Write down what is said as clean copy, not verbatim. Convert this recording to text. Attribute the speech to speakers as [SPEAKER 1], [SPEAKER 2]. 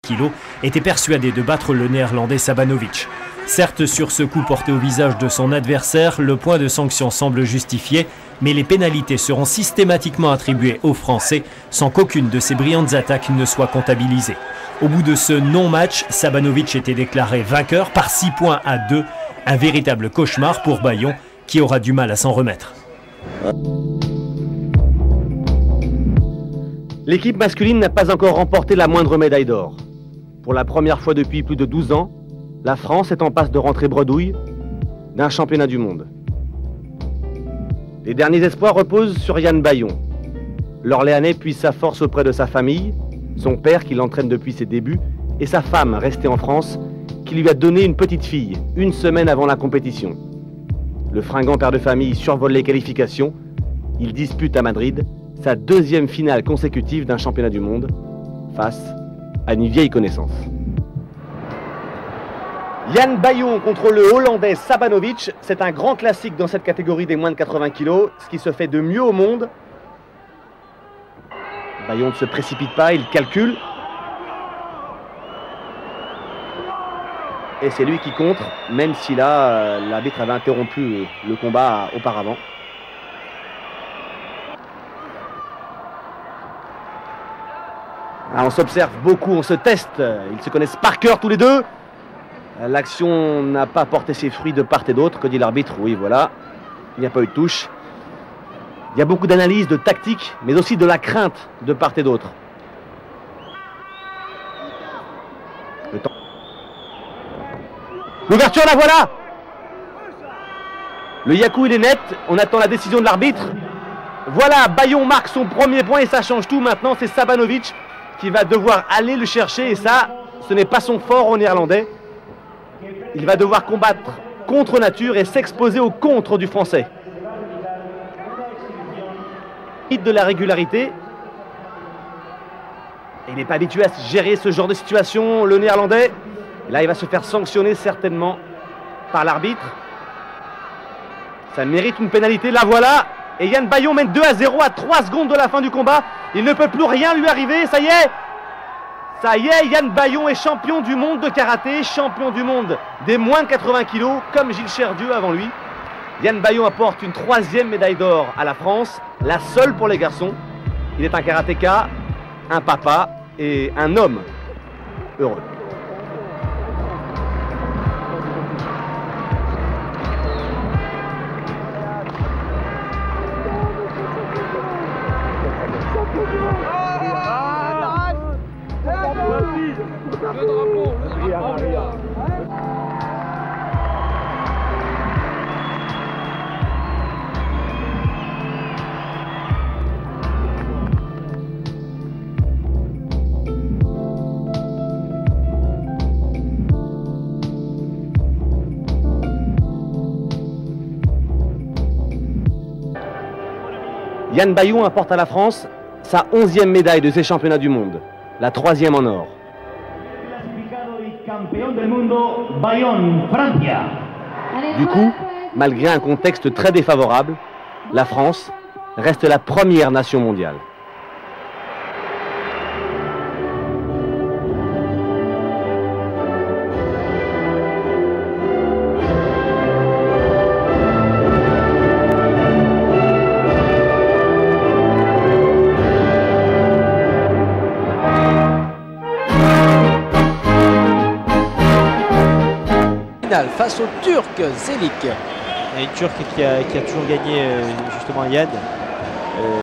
[SPEAKER 1] kg, était persuadé de battre le Néerlandais Sabanovic. Certes, sur ce coup porté au visage de son adversaire, le point de sanction semble justifié, mais les pénalités seront systématiquement attribuées aux Français sans qu'aucune de ces brillantes attaques ne soit comptabilisée. Au bout de ce non-match, Sabanovic était déclaré vainqueur par 6 points à 2, un véritable cauchemar pour Bayon qui aura du mal à s'en remettre.
[SPEAKER 2] L'équipe masculine n'a pas encore remporté la moindre médaille d'or. Pour la première fois depuis plus de 12 ans, la France est en passe de rentrer bredouille d'un championnat du monde. Les derniers espoirs reposent sur Yann Bayon. L'Orléanais puise sa force auprès de sa famille, son père qui l'entraîne depuis ses débuts, et sa femme restée en France, qui lui a donné une petite fille, une semaine avant la compétition. Le fringant père de famille survole les qualifications. Il dispute à Madrid sa deuxième finale consécutive d'un championnat du monde face à une vieille connaissance. Yann Bayon contre le Hollandais Sabanovic, c'est un grand classique dans cette catégorie des moins de 80 kg, ce qui se fait de mieux au monde. Bayon ne se précipite pas, il calcule. Et c'est lui qui contre, même si là, l'arbitre avait interrompu le combat auparavant. Ah, on s'observe beaucoup, on se teste, ils se connaissent par cœur tous les deux. L'action n'a pas porté ses fruits de part et d'autre, que dit l'arbitre? Oui, voilà, il n'y a pas eu de touche. Il y a beaucoup d'analyse, de tactique, mais aussi de la crainte de part et d'autre. Le temps. L'ouverture, la voilà! Le Yaku, il est net, on attend la décision de l'arbitre. Voilà, Bayon marque son premier point et ça change tout maintenant, c'est Sabanovic qui va devoir aller le chercher et ça, ce n'est pas son fort au Néerlandais. Il va devoir combattre contre nature et s'exposer au contre du Français. De la régularité. Il n'est pas habitué à gérer ce genre de situation, le Néerlandais. Et là, il va se faire sanctionner certainement par l'arbitre. Ça mérite une pénalité, la voilà. Et Yann Bayon mène 2-0 à 3 secondes de la fin du combat. Il ne peut plus rien lui arriver, ça y est. Ça y est, Yann Bayon est champion du monde de karaté, champion du monde des moins de 80 kg, comme Gilles Cherdieu avant lui. Yann Bayon apporte une 3e médaille d'or à la France, la seule pour les garçons. Il est un karatéka, un papa et un homme heureux. Yann Bayon apporte à la France sa 11e médaille de ces championnats du monde, la 3e en or. Du coup, malgré un contexte très défavorable, la France reste la première nation mondiale.
[SPEAKER 3] Face au Turc Zelik.
[SPEAKER 4] Et une Turque qui a toujours gagné justement Yann.